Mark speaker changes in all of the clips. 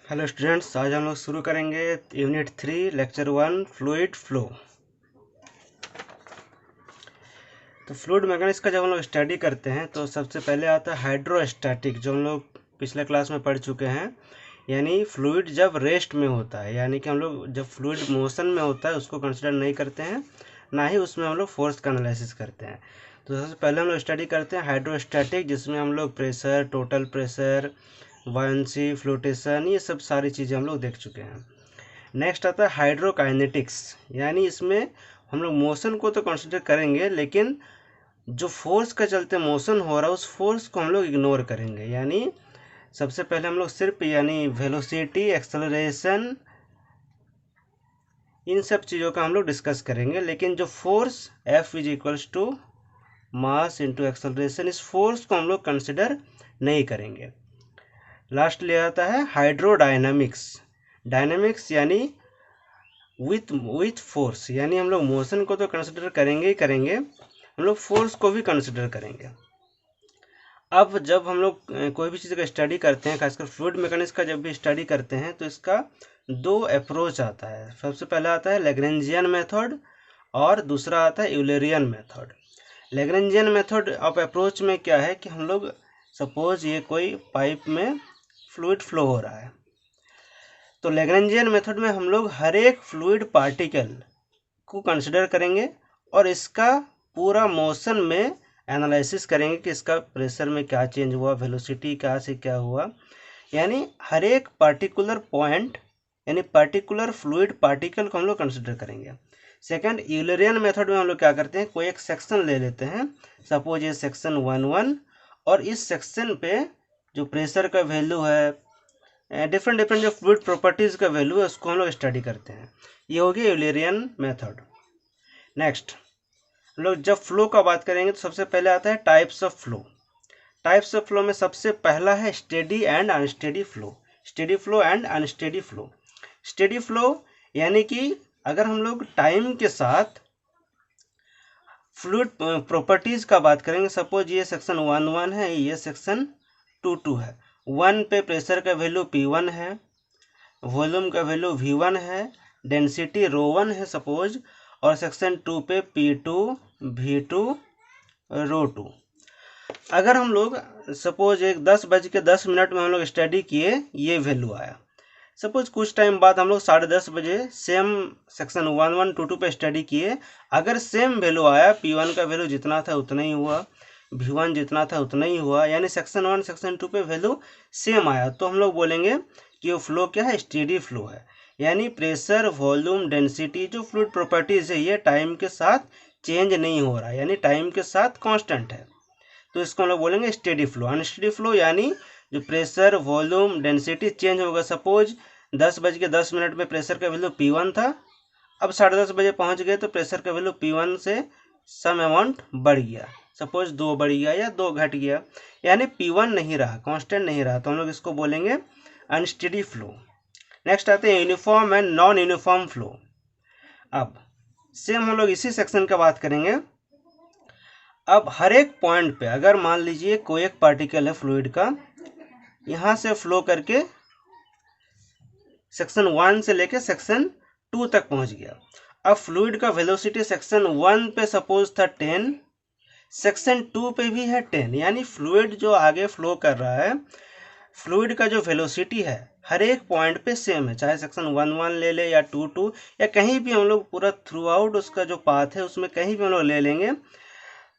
Speaker 1: Hello students, आज हम लोग शुरू करेंगे यूनिट 3 लेक्चर 1 फ्लूइड फ्लो। तो फ्लूइड मैकेनिक्स का जब हम लोग स्टडी करते हैं तो सबसे पहले आता है हाइड्रोस्टैटिक, जो हम लोग पिछले क्लास में पढ़ चुके हैं। यानी फ्लूइड जब रेस्ट में होता है, यानी कि हम लोग जब फ्लूइड मोशन में होता है उसको कंसिडर नहीं करते हैं, ना ही उसमें हम लोग फोर्स का एनालिसिस करते हैं। तो सबसे पहले हम लोग स्टडी करते हैं हाइड्रोस्टैटिक, जिसमें हम लोग pressure, total pressure, buoyancy, flotation, ये सब सारी चीज़ें हम लोग देख चुके हैं। नेक्स्ट आता है हाइड्रोकाइनेटिक्स, यानी इसमें हम लोग मोशन को तो कंसिडर करेंगे, लेकिन जो फोर्स का चलते मोशन हो रहा है उस फोर्स को हम लोग इग्नोर करेंगे। यानी सबसे पहले हम लोग सिर्फ यानी वेलोसिटी, एक्सेलरेशन, इन सब चीज़ों का हम लोग डिस्कस करेंगे, लेकिन जो force F is equals to mass into acceleration, इस फोर्स को हम लोग कंसिडर नहीं करेंगे। लास्ट ले आता है हाइड्रोडायनामिक्स। डायनामिक्स यानी विथ फोर्स, यानी हम लोग मोशन को तो कंसिडर करेंगे ही करेंगे, हम लोग फोर्स को भी कंसिडर करेंगे। अब जब हम लोग कोई भी चीज़ का स्टडी करते हैं, खासकर फ्लूइड मैकेनिक्स का जब भी स्टडी करते हैं, तो इसका दो अप्रोच आता है। सबसे पहला आता है लैग्रेंजियन मेथड और दूसरा आता है Eulerian method. Lagrangian method of approach में क्या है कि हम लोग सपोज ये कोई पाइप में फ्लूइड फ्लो हो रहा है, तो लैग्रेंजियन मेथड में हम लोग हर एक फ्लूइड पार्टिकल को कंसिडर करेंगे और इसका पूरा मोशन में एनालिसिस करेंगे कि इसका प्रेशर में क्या चेंज हुआ, वेलोसिटी क्या से क्या हुआ, यानी हर एक पार्टिकुलर पॉइंट यानी पार्टिकुलर फ्लूइड पार्टिकल को हम लोग कंसिडर करेंगे। सेकंड, यूलरियन मेथड में हम लोग क्या करते हैं, कोई एक सेक्शन ले लेते हैं, सपोज ये सेक्शन 1 और इस सेक्शन पे जो प्रेशर का वैल्यू है, डिफरेंट डिफरेंट जो फ्लूइड प्रॉपर्टीज़ का वैल्यू है, उसको हम लोग स्टडी करते हैं। ये हो गया यूलरियन मेथड। नेक्स्ट हम लोग जब फ्लो का बात करेंगे तो सबसे पहले आता है types of flow. Types of flow में सबसे पहला है steady and unsteady flow. Steady flow and unsteady flow. Steady flow यानी कि अगर हम लोग टाइम के साथ फ्लूइड प्रॉपर्टीज़ का बात करेंगे, सपोज ये सेक्शन 1 है, ये सेक्शन 2 है। 1 पे प्रेशर का वैल्यू P1 है, वॉल्यूम का वैल्यू V1 है, डेंसिटी ρ1 है सपोज, और सेक्शन 2 पे P2, V2, ρ2। अगर हम लोग सपोज एक 10:10 में हम लोग स्टडी किए, ये वैल्यू आया। सपोज कुछ टाइम बाद हम लोग 10:30 बजे सेम सेक्शन 1, 1, 2 पे स्टडी किए, अगर सेम वैल्यू आया, P1 का वैल्यू जितना था उतना ही हुआ, V1 जितना था उतना ही हुआ, यानी सेक्शन 1 सेक्शन 2 पे वैल्यू सेम आया, तो हम लोग बोलेंगे कि वो फ्लो क्या है, स्टेडी फ्लो है। यानी प्रेशर, वॉल्यूम, डेंसिटी जो फ्लूइड प्रॉपर्टीज है, ये टाइम के साथ चेंज नहीं हो रहा है, यानी टाइम के साथ कांस्टेंट है, तो इसको हम लोग बोलेंगे स्टेडी फ्लो। अनस्टेडी फ्लो यानी जो प्रेशर, वॉल्यूम, डेंसिटी चेंज होगा। सपोज 10:10 में प्रेशर का वैल्यू P1 था, अब 10:30 बजे पहुंच गए तो प्रेशर का वैल्यू P1 से सम अमाउंट बढ़ गया, सपोज 2 बढ़ गया या 2 घट गया, यानी P1 नहीं रहा, कांस्टेंट नहीं रहा, तो हम लोग इसको बोलेंगे अनस्टेडी फ्लो। नेक्स्ट आते हैं uniform and non uniform flow. अब सेम हम लोग इसी सेक्शन का बात करेंगे। अब हर एक पॉइंट पे अगर मान लीजिए कोई एक पार्टिकल है फ्लूइड का, यहाँ से फ्लो करके सेक्शन 1 से लेके सेक्शन 2 तक पहुंच गया। अब फ्लूइड का वेलोसिटी सेक्शन 1 पे सपोज था 10, सेक्शन 2 पे भी है 10, यानी फ्लूइड जो आगे फ्लो कर रहा है, फ्लूइड का जो वेलोसिटी है हर एक पॉइंट पे सेम है, चाहे सेक्शन 1 ले ले या 2 या कहीं भी हम लोग पूरा थ्रू आउट उसका जो पाथ है उसमें कहीं भी हम लोग ले लेंगे,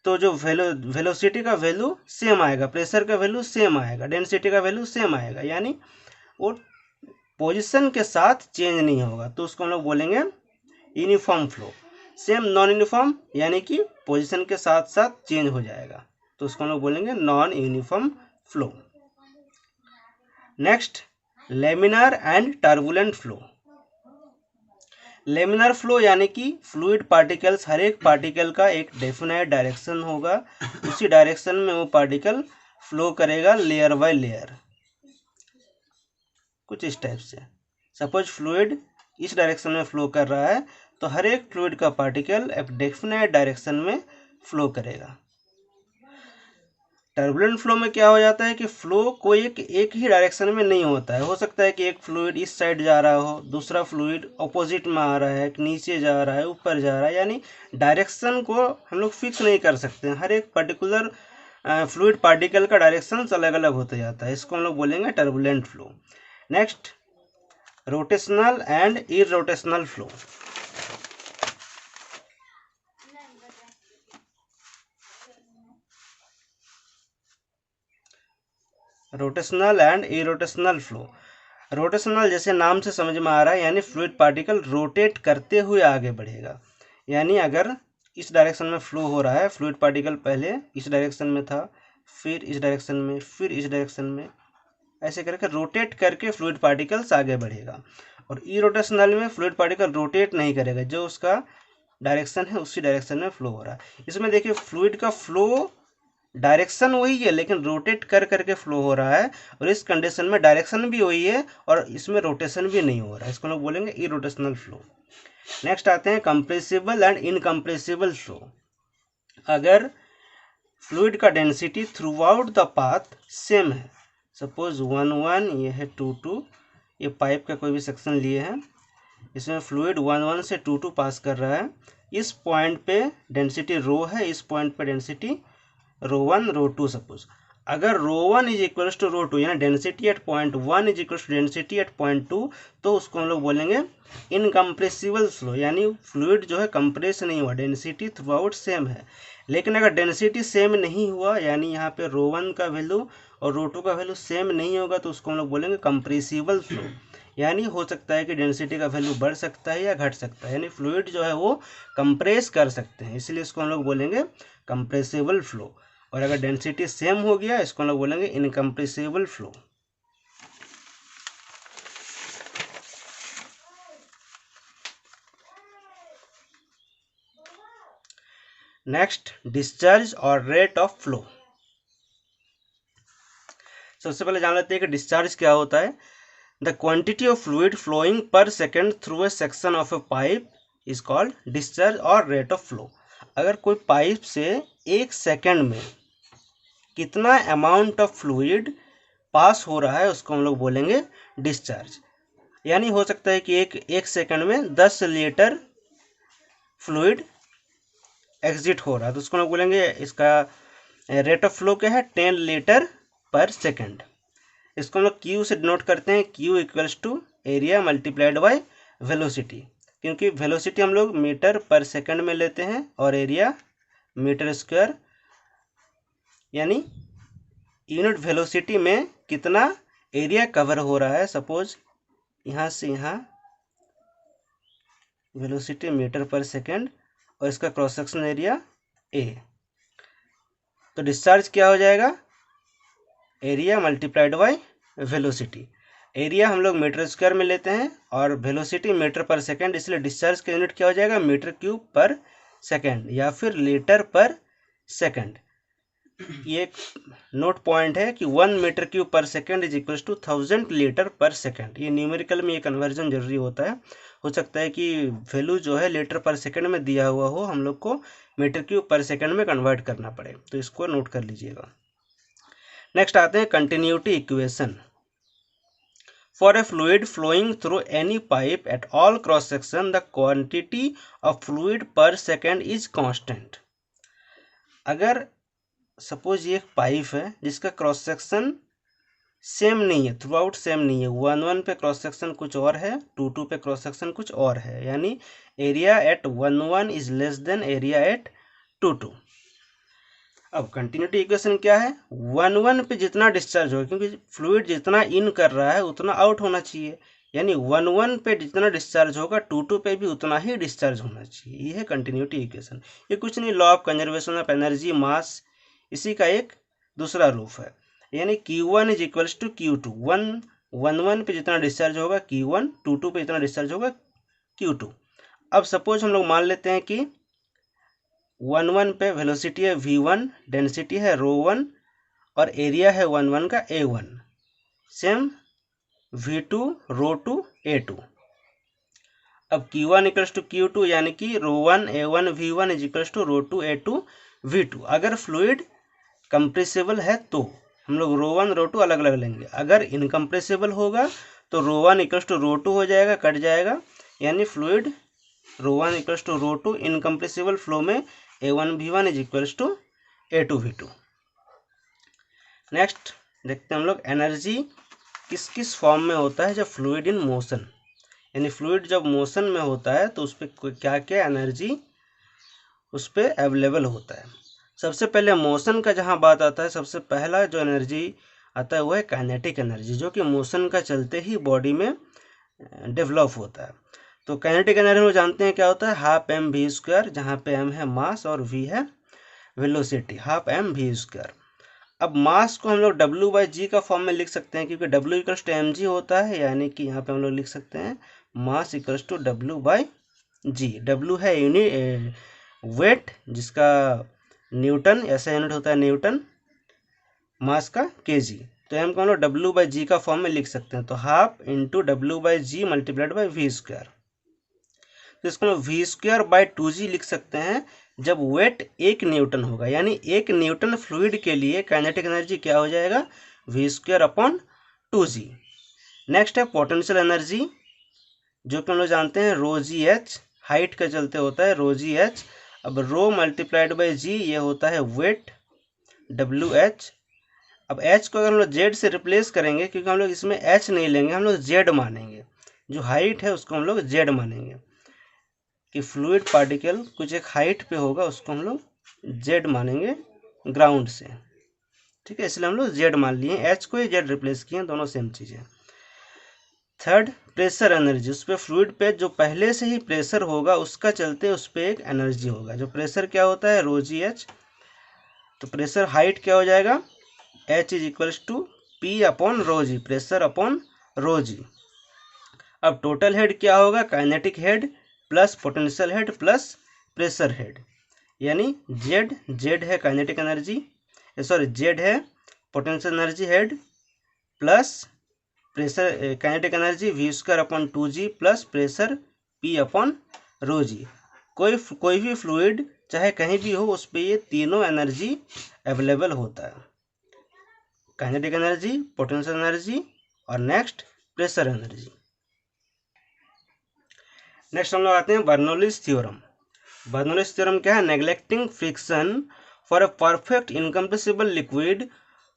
Speaker 1: तो जो वेलोसिटी का वैल्यू सेम आएगा, प्रेशर का वैल्यू सेम आएगा, डेंसिटी का वैल्यू सेम आएगा, यानी वो पोजीशन के साथ चेंज नहीं होगा, तो उसको हम लोग बोलेंगे uniform flow. Same non uniform यानी कि पोजीशन के साथ साथ चेंज हो जाएगा, तो उसको हम लोग बोलेंगे non uniform flow. Next, laminar and turbulent flow. Laminar flow यानी कि फ्लूइड पार्टिकल्स, हर एक पार्टिकल का एक डेफिनेट डायरेक्शन होगा, उसी डायरेक्शन में वो पार्टिकल फ्लो करेगा लेयर बाय लेयर, कुछ इस टाइप से। सपोज फ्लूइड इस डायरेक्शन में फ्लो कर रहा है, तो हर एक फ्लूइड का पार्टिकल एक डेफिनेट डायरेक्शन में फ्लो करेगा। टर्बुलेंट फ्लो में क्या हो जाता है कि फ्लो कोई एक ही डायरेक्शन में नहीं होता है। हो सकता है कि एक फ्लूइड इस साइड जा रहा हो, दूसरा फ्लूइड ऑपोजिट में आ रहा है, नीचे जा रहा है, ऊपर जा रहा है, यानी डायरेक्शन को हम लोग फिक्स नहीं कर सकते हैं। हर एक पर्टिकुलर फ्लूइड पार्टिकल का डायरेक्शन अलग अलग होते जाता है, इसको हम लोग बोलेंगे turbulent flow. Next, rotational and irrotational flow. Rotational and irrotational flow. Rotational जैसे नाम से समझ में आ रहा है, यानी फ्लूइड पार्टिकल रोटेट करते हुए आगे बढ़ेगा। यानी अगर इस डायरेक्शन में फ्लो हो रहा है, फ्लूइड पार्टिकल पहले इस डायरेक्शन में था, फिर इस डायरेक्शन में, फिर इस डायरेक्शन में, ऐसे करके रोटेट करके फ्लूइड पार्टिकल्स आगे बढ़ेगा। और इरोटेशनल में फ्लूइड पार्टिकल रोटेट नहीं करेगा, जो उसका डायरेक्शन है उसी डायरेक्शन में फ्लो हो रहा है। इसमें देखिए फ्लूइड का फ्लो डायरेक्शन वही है, लेकिन रोटेट कर करके फ्लो हो रहा है, और इस कंडीशन में डायरेक्शन भी वही है और इसमें रोटेशन भी नहीं हो रहा है, इसको लोग बोलेंगे इरोटेशनल फ्लो। नेक्स्ट आते हैं कंप्रेसिबल एंड इनकम्प्रेसिबल फ्लो। अगर फ्लूइड का density through out the path same है, सपोज 1 ये है 2 ये पाइप का कोई भी सेक्शन लिए हैं, इसमें फ्लूइड 1 से 2 पास कर रहा है। इस पॉइंट पे डेंसिटी रो है, इस पॉइंट पे डेंसिटी रो1 रो2। सपोज अगर रो1 इज इक्वल टू रो2, यानी density at point 1 is equal to density at point 2, तो उसको हम लोग बोलेंगे इनकम्प्रेसिबल फ्लो, यानी फ्लूइड जो है कंप्रेस नहीं हुआ, डेंसिटी थ्रू आउट सेम है। लेकिन अगर डेंसिटी सेम नहीं हुआ, यानी यहाँ पे रो1 का वैल्यू और रो2 का वैल्यू सेम नहीं होगा, तो उसको हम लोग बोलेंगे कंप्रेसिबल फ्लो। यानी हो सकता है कि डेंसिटी का वैल्यू बढ़ सकता है या घट सकता है, यानी फ्लूइड जो है वो कंप्रेस कर सकते हैं, इसलिए इसको हम लोग बोलेंगे कंप्रेसिबल फ्लो। और अगर डेंसिटी सेम हो गया, इसको हम लोग बोलेंगे इनकम्प्रेसिबल फ्लो। नेक्स्ट, डिस्चार्ज और रेट ऑफ फ्लो। सबसे पहले जान लेते हैं कि डिस्चार्ज क्या होता है। The quantity of fluid flowing per second through a section of a pipe is called discharge और रेट ऑफ फ्लो। अगर कोई पाइप से एक सेकेंड में कितना अमाउंट ऑफ फ्लूइड पास हो रहा है, उसको हम लोग बोलेंगे डिस्चार्ज। यानी हो सकता है कि एक सेकंड में 10 लीटर फ्लूइड एग्जिट हो रहा है, तो उसको हम लोग बोलेंगे, इसका रेट ऑफ फ्लो क्या है, 10 लीटर पर सेकंड। इसको हम लोग क्यू से डिनोट करते हैं, Q equals to area multiplied by velocity, क्योंकि वेलोसिटी हम लोग मीटर पर सेकंड में लेते हैं और एरिया मीटर स्क्वायर, यानी यूनिट वेलोसिटी में कितना एरिया कवर हो रहा है। सपोज यहाँ से यहाँ वेलोसिटी मीटर पर सेकंड और इसका क्रॉस सेक्शन एरिया ए, तो डिस्चार्ज क्या हो जाएगा, area multiplied by velocity. Area हम लोग मीटर स्क्वायर में लेते हैं और वेलोसिटी मीटर पर सेकंड, इसलिए डिस्चार्ज का यूनिट क्या हो जाएगा, मीटर क्यूब पर सेकंड या फिर लीटर पर सेकंड। ये एक नोट पॉइंट है कि 1 metre cube per second is equal to 1000 litre per second. ये न्यूमेरिकल में ये कन्वर्जन जरूरी होता है। हो सकता है कि वैल्यू जो है लीटर पर सेकंड में दिया हुआ हो, हम लोग को मीटर क्यूब पर सेकंड में कन्वर्ट करना पड़े, तो इसको नोट कर लीजिएगा। नेक्स्ट आते हैं continuity equation. For a fluid flowing through any pipe at all cross section the quantity of fluid per second is constant. अगर सपोज ये एक पाइप है जिसका क्रॉस सेक्शन सेम नहीं है, थ्रू आउट सेम नहीं है, 1 पे क्रॉस सेक्शन कुछ और है, 2 पे क्रॉस सेक्शन कुछ और है, यानी area at 1 is less than area at 2। अब कंटिन्यूटी इक्वेशन क्या है, 1 पे जितना डिस्चार्ज होगा, क्योंकि फ्लूइड जितना इन कर रहा है उतना आउट होना चाहिए, यानी 1 पे जितना डिस्चार्ज होगा 2 पे भी उतना ही डिस्चार्ज होना चाहिए। ये है कंटिन्यूटी इक्वेशन। ये कुछ नहीं, law of conservation of energy मास, इसी का एक दूसरा रूप है। यानी Q1 is equals to Q2, 1 पे जितना डिस्चार्ज होगा Q1, 2 पे जितना डिस्चार्ज होगा Q2। अब सपोज हम लोग मान लेते हैं कि 1 पे वेलोसिटी है V1, डेंसिटी है ρ1 और एरिया है 1 का A1, सेम V2 ρ2 A2। अब Q1 इक्वल्स टू Q2, यानी कि ρ1 A1 V1 is equals to ρ2 A2 V2। अगर फ्लूइड कंप्रेसिबल है तो हम लोग रो 1 रो 2 अलग अलग लेंगे। अगर इनकम्प्रेसिबल होगा तो रो 1 इक्वल्स टू रो 2 हो जाएगा, कट जाएगा, यानी fluid rho 1 equals to rho 2। Incompressible flow में A1V1 is equals to A2V2। Next देखते हैं हम लोग एनर्जी किस किस फॉर्म में होता है जब फ्लूइड इन मोशन, यानी फ्लूइड जब मोशन में होता है तो उस पर क्या क्या एनर्जी उस पर अवेलेबल होता है। सबसे पहले मोशन का जहाँ बात आता है, सबसे पहला जो एनर्जी आता है वो है काइनेटिक एनर्जी, जो कि मोशन का चलते ही बॉडी में डेवलप होता है। तो काइनेटिक एनर्जी में जानते हैं क्या होता है, हाफ एम वी स्क्वायर, जहाँ पे एम है मास और वी है velocity, half M V square. अब मास को हम लोग डब्ल्यू बाई जी का फॉर्म में लिख सकते हैं, क्योंकि W equals to M G होता है, यानी कि यहाँ पे हम लोग लिख सकते हैं mass equals to W by G. W है यूनिट वेट, जिसका न्यूटन ऐसा यूनिट होता है न्यूटन, मास का केजी। तो एम को हम लोग डब्ल्यू बाई जी का फॉर्म में लिख सकते हैं, तो half into W by G multiplied by V square. तो इसको हम वी स्क्वायर बाई 2g लिख सकते हैं जब वेट 1 न्यूटन होगा, यानी 1 न्यूटन फ्लूइड के लिए काइनेटिक एनर्जी क्या हो जाएगा, V square upon 2g। Next है पोटेंशियल एनर्जी, जो कि हम लोग जानते हैं रो जी एच, हाइट का चलते होता है रो जी एच। अब रो मल्टीप्लाइड बाई जी ये होता है वेट डब्ल्यू एच। अब एच को अगर हम लोग जेड से रिप्लेस करेंगे, क्योंकि हम लोग इसमें एच नहीं लेंगे, हम लोग जेड मानेंगे, जो हाइट है उसको हम लोग जेड मानेंगे, कि फ्लूइड पार्टिकल कुछ एक हाइट पे होगा उसको हम लोग जेड मानेंगे ग्राउंड से, ठीक है, इसलिए हम लोग जेड मान लिए, एच को ही जेड रिप्लेस किए, दोनों सेम चीज़ है। थर्ड प्रेशर एनर्जी, उस पर फ्लूइड पे जो पहले से ही प्रेशर होगा उसका चलते उस पर एक एनर्जी होगा, जो प्रेशर क्या होता है रो जी एच। तो प्रेशर हाइट क्या हो जाएगा, H is equals to P upon rho G, pressure upon rho G. अब टोटल हेड क्या होगा, kinetic head plus potential head plus pressure head, यानी जेड, जेड है काइनेटिक एनर्जी, सॉरी जेड है potential energy head, plus pressure kinetic energy V square upon 2g plus pressure p upon rho G. कोई भी fluid चाहे कहीं भी हो उस पर ये तीनों एनर्जी अवेलेबल होता है, काइनेटिक एनर्जी, पोटेंशियल एनर्जी और नेक्स्ट प्रेशर एनर्जी। नेक्स्ट हम लोग आते हैं बर्नौलीज थ्योरम। बर्नौलीज थ्योरम क्या है, neglecting friction for a perfect incompressible liquid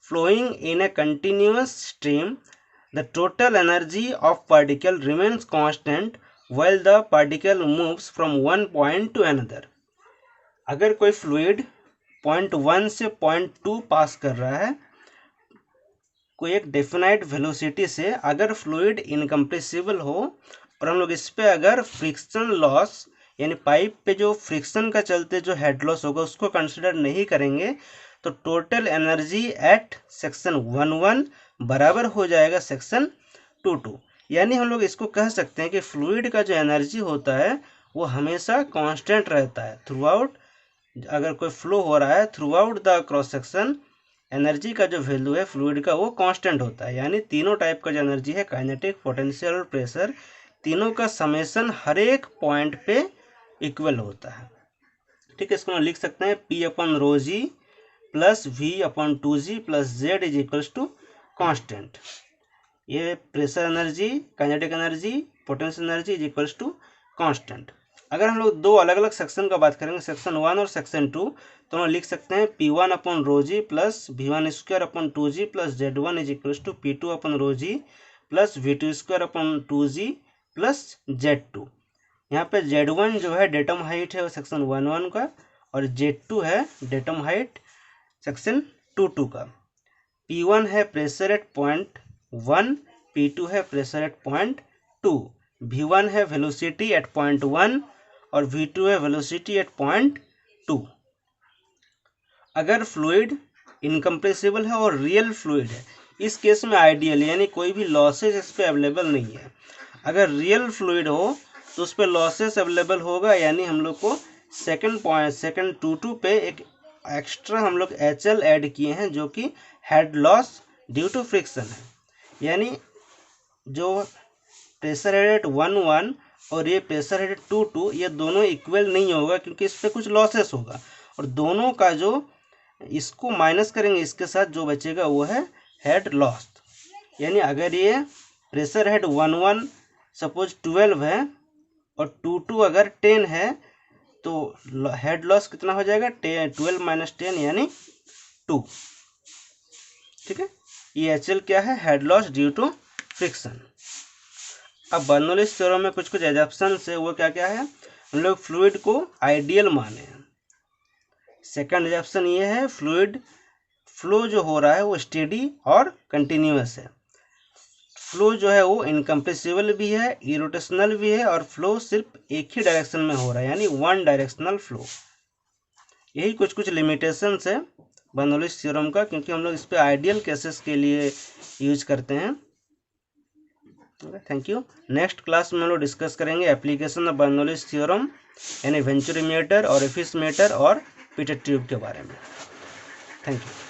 Speaker 1: flowing in a continuous stream, the total energy of particle remains constant while the particle moves from one point to another। अगर कोई fluid point 1 से point 2 पास कर रहा है कोई एक definite velocity से, अगर फ्लूइड इनकम्प्रेसिबल हो और हम लोग इस पे अगर फ्रिक्शन लॉस, यानी पाइप पे जो फ्रिक्शन का चलते जो हेड लॉस होगा उसको कंसिडर नहीं करेंगे, तो टोटल एनर्जी एट सेक्शन 1 बराबर हो जाएगा सेक्शन 2 यानी हम लोग इसको कह सकते हैं कि फ्लूइड का जो एनर्जी होता है वो हमेशा कांस्टेंट रहता है थ्रू आउट। अगर कोई फ्लो हो रहा है through out the cross section, energy का जो वैल्यू है फ्लूइड का वो कांस्टेंट होता है, यानी तीनों टाइप का जो एनर्जी है काइनेटिक, पोटेंशियल और प्रेशर, तीनों का समेसन हर एक पॉइंट पे इक्वल होता है, ठीक है। इसको हम लिख सकते हैं P upon rho G plus V upon 2g plus Z is equals to constant. ये pressure energy, kinetic energy, potential energy is equals to constant. अगर हम लोग दो अलग अलग सेक्शन का बात करेंगे, सेक्शन 1 और सेक्शन 2, तो हम लिख सकते हैं P1 upon rho G plus V1 square upon 2g plus Z1 is equals to P2 upon rho G plus V2 square upon 2g plus Z2। यहाँ पे Z1 जो है डेटम हाइट है वो सेक्शन 1 का, और Z2 है डेटम हाइट सेक्शन 2 का। P1 है प्रेशर एट पॉइंट 1, P2 है प्रेशर एट पॉइंट 2, V1 है वेलोसिटी एट पॉइंट 1 और V2 है वेलोसिटी एट पॉइंट 2। अगर फ्लूइड इनकम्प्रेसिबल है और रियल फ्लूइड है, इस केस में आइडियल, यानी कोई भी लॉसेज इस पर अवेलेबल नहीं है। अगर रियल फ्लूइड हो तो उस पर लॉसेस अवेलेबल होगा, यानी हम लोग को सेकंड 2 पे एक एक्स्ट्रा हम लोग HL ऐड किए हैं जो कि head loss due to friction है, यानी जो प्रेशर हेड 1 और ये प्रेशर हेड 2 ये दोनों इक्वल नहीं होगा, क्योंकि इस पर कुछ लॉसेस होगा, और दोनों का जो इसको माइनस करेंगे इसके साथ, जो बचेगा वो है हेड लॉस। यानी अगर ये प्रेशर हेड 1 सपोज 12 है और 2 अगर 10 है तो हेड लॉस कितना हो जाएगा, 12 - 10 यानी 2। ठीक है, ये HL क्या है, head loss due to friction. अब बर्नौलीज थ्योरम में कुछ कुछ एजम्पशंस है, वो क्या क्या है, हम लोग फ्लूइड को आइडियल माने। सेकंड एजम्पशन ये है फ्लूइड फ्लो जो हो रहा है वो स्टेडी और कंटिन्यूअस है। फ्लो जो है वो इनकम्प्रेसिबल भी है, इरोटेशनल भी है, और फ्लो सिर्फ एक ही डायरेक्शन में हो रहा है, यानी वन डायरेक्शनल फ्लो। यही कुछ कुछ लिमिटेशंस है बर्नौलीज थ्योरम का, क्योंकि हम लोग इस पे आइडियल केसेस के लिए यूज करते हैं। Thank you. नेक्स्ट क्लास में हम लोग डिस्कस करेंगे एप्लीकेशन ऑफ बर्नौलीज थ्योरम यानी वेंचुरीमीटर और एफिसमीटर और पिटेट ट्यूब के बारे में। Thank you.